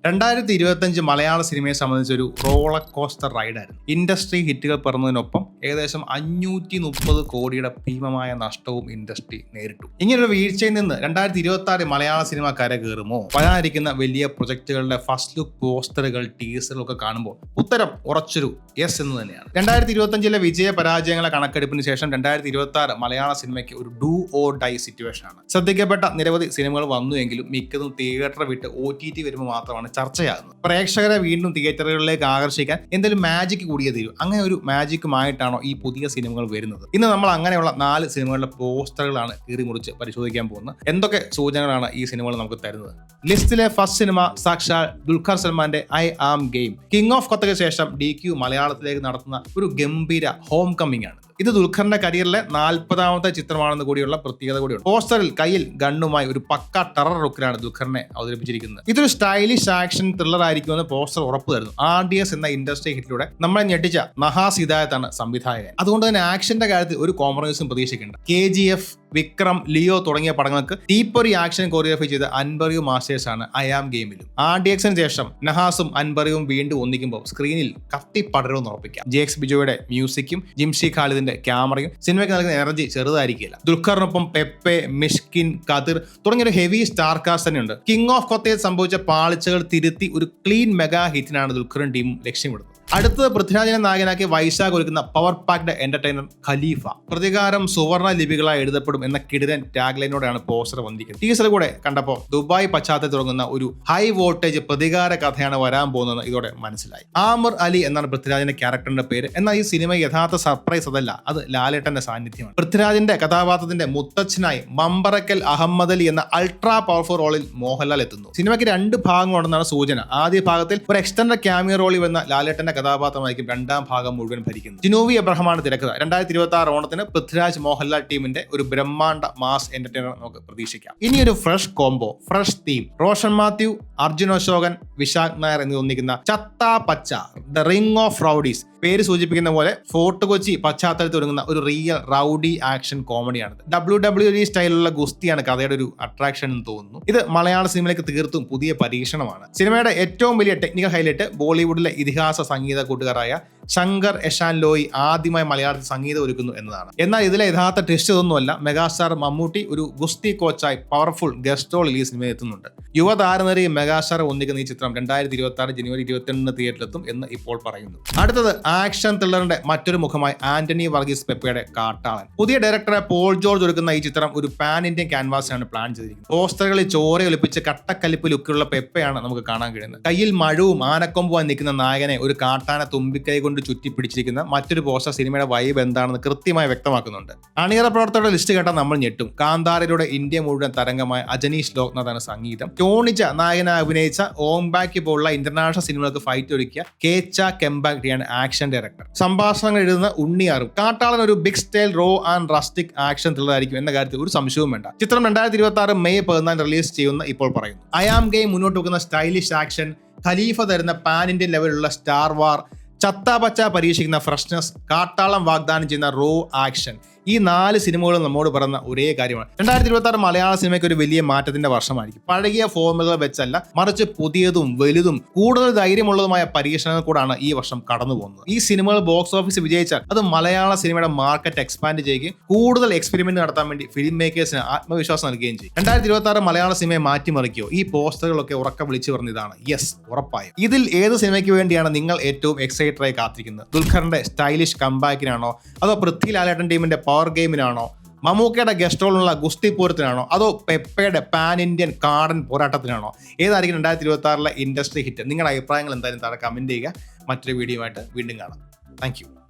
2025 മലയാള സിനിമയെ സംബന്ധിച്ച് ഒരു റോളർ കോസ്റ്റർ റൈഡായിരുന്നു. ഇൻഡസ്ട്രി ഹിറ്റുകൾ പിറന്നതിനൊപ്പം ഏകദേശം 530 കോടിയുടെ ഭീമമായ നഷ്ടവും ഇൻഡസ്ട്രി നേരിട്ടു. ഇങ്ങനൊരു വീഴ്ചയിൽ നിന്ന് 2026 മലയാള സിനിമ കരകയറുമോ? വരാനിരിക്കുന്ന വലിയ പ്രൊജക്ടുകളുടെ ഫസ്റ്റ് ലുക്ക് പോസ്റ്ററുകൾ, ടീസറുകളൊക്കെ കാണുമ്പോൾ ഉത്തരം ഉറച്ചൊരു യെസ് എന്ന് തന്നെയാണ്. 2025 വിജയ പരാജയങ്ങളെ കണക്കെടുപ്പിന് ശേഷം 2026 മലയാള സിനിമയ്ക്ക് ഒരു ഡു ഓർ ഡൈ സിറ്റുവേഷൻ ആണ്. ശ്രദ്ധിക്കപ്പെട്ട നിരവധി സിനിമകൾ വന്നുവെങ്കിലും മിക്കതും തിയേറ്റർ വിട്ട് OTT വരുമ്പോൾ മാത്രമാണ് ചർച്ചയാകുന്നത്. പ്രേക്ഷകരെ വീണ്ടും തിയേറ്ററുകളിലേക്ക് ആകർഷിക്കാൻ എന്തെങ്കിലും മാജിക് കൂടിയേ തീരൂ. അങ്ങനെ ഒരു മാജിക്കുമായിട്ടാണോ ഈ പുതിയ സിനിമകൾ വരുന്നത്? ഇന്ന് നമ്മൾ അങ്ങനെയുള്ള 4 സിനിമകളുടെ പോസ്റ്ററുകളാണ് കീറിമുറിച്ച് പരിശോധിക്കാൻ പോകുന്നത്. എന്തൊക്കെ സൂചനകളാണ് ഈ സിനിമകൾ നമുക്ക് തരുന്നത്? ലിസ്റ്റിലെ ഫസ്റ്റ് സിനിമ സാക്ഷാൽ ദുൽഖർ സൽമാന്റെ I am game. King of കൊത്തയ്ക്ക് ശേഷം DQ മലയാളത്തിലേക്ക് നടത്തുന്ന ഒരു ഗംഭീര ഹോം കമ്മിങ് ആണ്. ഇത് ദുൽഖറിന്റെ കരിയറിലെ 40ാമത്തെ ചിത്രമാണെന്ന് കൂടിയുള്ള പ്രത്യേകത കൂടിയുണ്ട്. പോസ്റ്ററിൽ കയ്യിൽ ഗണ്ണുമായി ഒരു പക്ക ടെറർ ലുക്കിലാണ് ദുൽഖറിനെ അവതരിപ്പിച്ചിരിക്കുന്നത്. ഇതൊരു സ്റ്റൈലിഷ് ആക്ഷൻ ത്രില്ലർ ആയിരിക്കുമെന്ന് പോസ്റ്റർ ഉറപ്പ് തരുന്നു. RDS എന്ന ഇൻഡസ്ട്രി ഹിറ്റിലൂടെ നമ്മളെ ഞെട്ടിച്ച നഹാസ് ഹിദായത്താണ് സംവിധായകൻ. അതുകൊണ്ട് തന്നെ ആക്ഷന്റെ കാര്യത്തിൽ ഒരു കോംപ്രമൈസും പ്രതീക്ഷിക്കേണ്ട. KGF, വിക്രം, ലിയോ തുടങ്ങിയ പടങ്ങൾക്ക് തീപ്പൊരി ആക്ഷൻ കൊറിയോഗ്രഫി ചെയ്ത അൻബറിയു മാസ്റ്റേഴ്സ് ആണ് ഐ ആം ഗെയിമിലും. RDXന് ശേഷം നഹാസും അൻബറിയും വീണ്ടും ഒന്നിക്കുമ്പോൾ സ്ക്രീനിൽ കത്തിപ്പടരുമെന്ന് ഉറപ്പിക്കാം. JX ബിജോയുടെ മ്യൂസിക്കും ജിംഷി ഖാലിദിന്റെ ക്യാമറയും സിനിമയ്ക്ക് നൽകുന്ന എനർജി ചെറുതായിരിക്കില്ല. ദുൽഖറിനൊപ്പം പെപ്പെ, മിഷ്കിൻ, കതിർ തുടങ്ങിയ ഒരു ഹെവി സ്റ്റാർ കാസ്റ്റ് തന്നെയുണ്ട്. കിങ് ഓഫ് കൊത്തയിൽ സംഭവിച്ച പാളിച്ചകൾ തിരുത്തി ഒരു ക്ലീൻ മെഗാ ഹിറ്റിനാണ് ദുൽഖറും ടീമും ലക്ഷ്യമിടുന്നത്. അടുത്തത് പൃഥ്വിരാജിനെ നായകനാക്കി വൈശാഖ് ഒരുക്കുന്ന പവർ പാക്ഡ് എന്റർടൈനർ ഖലീഫ. പ്രതികാരം സുവർണ ലിപികളായി എഴുതപ്പെടും എന്ന കിടിലൻ ടാഗ് ലൈനോടെയാണ് പോസ്റ്റർ വന്നിരിക്കുന്നത്. ടീസർ കൂടെ കണ്ടപ്പോൾ ദുബായ് പശ്ചാത്തലത്തിൽ തുടങ്ങുന്ന ഒരു ഹൈ വോൾട്ടേജ് പ്രതികാര കഥയാണ് വരാൻ പോകുന്നത് ഇതോടെ മനസ്സിലായി. ആമിർ അലി എന്നാണ് പൃഥ്വിരാജിന്റെ ക്യാരക്ടറിന്റെ പേര്. എന്നാൽ ഈ സിനിമ യഥാർത്ഥ സർപ്രൈസ് അതല്ല, അത് ലാലേട്ടന്റെ സാന്നിധ്യമാണ്. പൃഥ്വിരാജിന്റെ കഥാപാത്രത്തിന്റെ മുത്തച്ഛനായി മമ്പറക്കൽ അഹമ്മദ് അലി എന്ന അൾട്രാ പവർഫുൾ റോളിൽ മോഹൻലാൽ എത്തുന്നു. സിനിമയ്ക്ക് 2 ഭാഗങ്ങളുണ്ടെന്നാണ് സൂചന. ആദ്യ ഭാഗത്തിൽ ഒരു എക്സ്റ്റൻഡ് ക്യാമിയോ റോളിൽ വന്ന ലാലേട്ടന്റെ കഥാപാത്രമായിരിക്കും 2ാം ഭാഗം മുഴുവൻ ഭരിക്കുന്നത്. ജിനോവി എബ്രഹാമാണ് തിരക്കഥ. 2026 ഓണത്തിന് പൃഥ്വിരാജ് മോഹൻലാൽ ടീമിന്റെ ഒരു ബ്രഹ്മാണ്ഡ മാസ് എന്റർടൈനർ നമുക്ക് പ്രതീക്ഷിക്കാം. ഇനി ഒരു fresh combo, fresh theme. Roshan Mathew, Arjun Ashokan, Vishakh Nair എന്നിവർ ഒന്നിക്കുന്ന ചത്താ പച്ച, ദ റിംഗ് ഓഫ് റൗഡീസ്. പേര് സൂചിപ്പിക്കുന്ന പോലെ ഫോർട്ട് കൊച്ചി പശ്ചാത്തലത്തിൽ ഒരുങ്ങുന്ന ഒരു റിയൽ റൗഡി ആക്ഷൻ കോമഡിയാണ്. WWE സ്റ്റൈലുള്ള ഗുസ്തിയാണ് കഥയുടെ ഒരു അട്രാക്ഷൻ എന്ന് തോന്നുന്നു. ഇത് മലയാള സിനിമയിലേക്ക് തീർത്തും പുതിയ പരീക്ഷണമാണ്. സിനിമയുടെ ഏറ്റവും വലിയ ടെക്നിക്കൽ ഹൈലൈറ്റ് ബോളിവുഡിലെ ഇതിഹാസ സംഗീത കൂട്ടുകാരായ ശങ്കർ എഷാൻ ലോയി ആദ്യമായി മലയാളത്തിൽ സംഗീതം ഒരുക്കുന്നു എന്നതാണ്. എന്നാൽ ഇതിലെ യഥാർത്ഥ ട്വിസ്റ്റ് ഇതൊന്നുമല്ല. മെഗാസ്റ്റാർ മമ്മൂട്ടി ഒരു ഗുസ്തി കോച്ചായി പവർഫുൾ ഗസ്റ്റ് റോളിൽ ഈ സിനിമയിൽ എത്തുന്നുണ്ട്. യുവതാരനിരയും മെഗാസ്റ്റാർ ഒന്നിക്കുന്ന ഈ ചിത്രം 2026 ജനുവരി 22 തിയേറ്ററിലെത്തും എന്ന് ഇപ്പോൾ പറയുന്നു. അടുത്തത് ആക്ഷൻ ത്രില്ലറിന്റെ മറ്റൊരു മുഖമായി ആന്റണി വർഗീസ് പെപ്പയുടെ കാട്ടാളൻ. പുതിയ ഡയറക്ടറെ പോൾ ജോർജ് ഒരുക്കുന്ന ഈ ചിത്രം ഒരു പാൻ ഇന്ത്യൻ ക്യാൻവാസിനാണ് പ്ലാൻ ചെയ്തിരിക്കുന്നത്. പോസ്റ്ററുകളിൽ ചോര ഒലിപ്പിച്ച് കട്ടക്കലിപ്പ് ലുക്കിലുള്ള പെപ്പയാണ് നമുക്ക് കാണാൻ കഴിയുന്നത്. കയ്യിൽ മഴവും ആനക്കൊമ്പുമായി നിൽക്കുന്ന നായകനെ ഒരു കാട്ടാന തുമ്പിക്കൈ കൊണ്ട് ചുറ്റി പിടിച്ചിരിക്കുന്ന മറ്റൊരു പോസ്റ്റർ സിനിമയുടെ വൈബ് എന്താണെന്ന് കൃത്യമായി വ്യക്തമാക്കുന്നുണ്ട്. അണിയറ പ്രവർത്തകരുടെ ലിസ്റ്റ് കേട്ടാൽ നമ്മൾ ഞെട്ടും. കാന്താരയിലൂടെ ഇന്ത്യ മുഴുവൻ തരംഗമായ അജനീഷ് ലോക്നാഥാണ് സംഗീതം. ടോണിച്ച നായകനായി അഭിനയിച്ച ഓംബാക്കി പോലുള്ള ഇന്റർനാഷണൽ സിനിമകൾക്ക് ഫൈറ്റ് ഒരുക്കിയ കേച്ച കെംബാക്ടിയാണ് ആക്ഷൻ ഡയറക്ടർ. സംഭാഷണങ്ങൾ എഴുതുന്ന ഉണ്ണിയാറും. കാട്ടാളൻ ഒരു big style raw and rustic action thriller ആയിരിക്കും എന്ന കാര്യത്തിൽ ഒരു സംശയവും വേണ്ട. ചിത്രം 2026 മെയ് 14 റിലീസ് ചെയ്യുന്ന ഇപ്പോൾ പറയുന്നു. ഐ ആം ഗെയിം മുന്നോട്ട് വെക്കുന്ന സ്റ്റൈലിഷ് ആക്ഷൻ, ഖലീഫ തരുന്ന പാൻ ഇന്ത്യൻ ലെവലിലുള്ള സ്റ്റാർ വാർ, ചത്താപച്ച പരീക്ഷിക്കുന്ന ഫ്രഷ്നസ്, കാട്ടാളം വാഗ്ദാനം ചെയ്യുന്ന റോ ആക്ഷൻ. ഈ 4 സിനിമകളും നമ്മോട് പറയുന്ന ഒരേ കാര്യമാണ്. 2026 മലയാള സിനിമയ്ക്ക് ഒരു വലിയ മാറ്റത്തിന്റെ വർഷമായിരിക്കും. പഴകിയ ഫോർമുലകൾ വെച്ചല്ല, മറിച്ച് പുതിയതും വലുതും കൂടുതൽ ധൈര്യമുള്ളതുമായ പരീക്ഷണങ്ങൾ കൂടാണ് ഈ വർഷം കടന്നു പോകുന്നത്. ഈ സിനിമകൾ ബോക്സ് ഓഫീസ് വിജയിച്ചാൽ അത് മലയാള സിനിമയുടെ മാർക്കറ്റ് എക്സ്പാൻഡ് ചെയ്യുകയും കൂടുതൽ എക്സ്പെരിമെന്റ് നടത്താൻ വേണ്ടി ഫിലിം മേക്കേഴ്സിന് ആത്മവിശ്വാസം നൽകുകയും ചെയ്യും. 2026 മലയാള സിനിമയെ മാറ്റിമറിക്കുകയോ? ഈ പോസ്റ്ററുകളൊക്കെ ഉറക്കം വിളിച്ചു പറഞ്ഞതാണ്. യെസ്, ഉറപ്പായും. ഇതിൽ ഏത് സിനിമയ്ക്ക് വേണ്ടിയാണ് നിങ്ങൾ ഏറ്റവും എക്സൈറ്റഡ് ആയി കാത്തിരിക്കുന്നത്? ദുൽഖറിന്റെ സ്റ്റൈലിഷ് കംബാക്കിനാണോ, അതോ പൃഥ്വി ലാലേട്ടൻ ടീമിന്റെ പവർ ഗെയിമിനാണോ, മമ്മൂക്കയുടെ ഗസ്റ്റ് റോളിലുള്ള ഗുസ്തി പൂരത്തിനാണോ, അതോ പെപ്പയുടെ പാൻ ഇന്ത്യൻ കാടൻ പോരാട്ടത്തിനാണോ? ഏതായിരിക്കും 2026 ഇൻഡസ്ട്രി ഹിറ്റ്? നിങ്ങളുടെ അഭിപ്രായങ്ങൾ എന്തായാലും താഴെ കമന്റ് ചെയ്യുക. മറ്റൊരു വീഡിയോ ആയിട്ട് വീണ്ടും കാണാം. Thank you.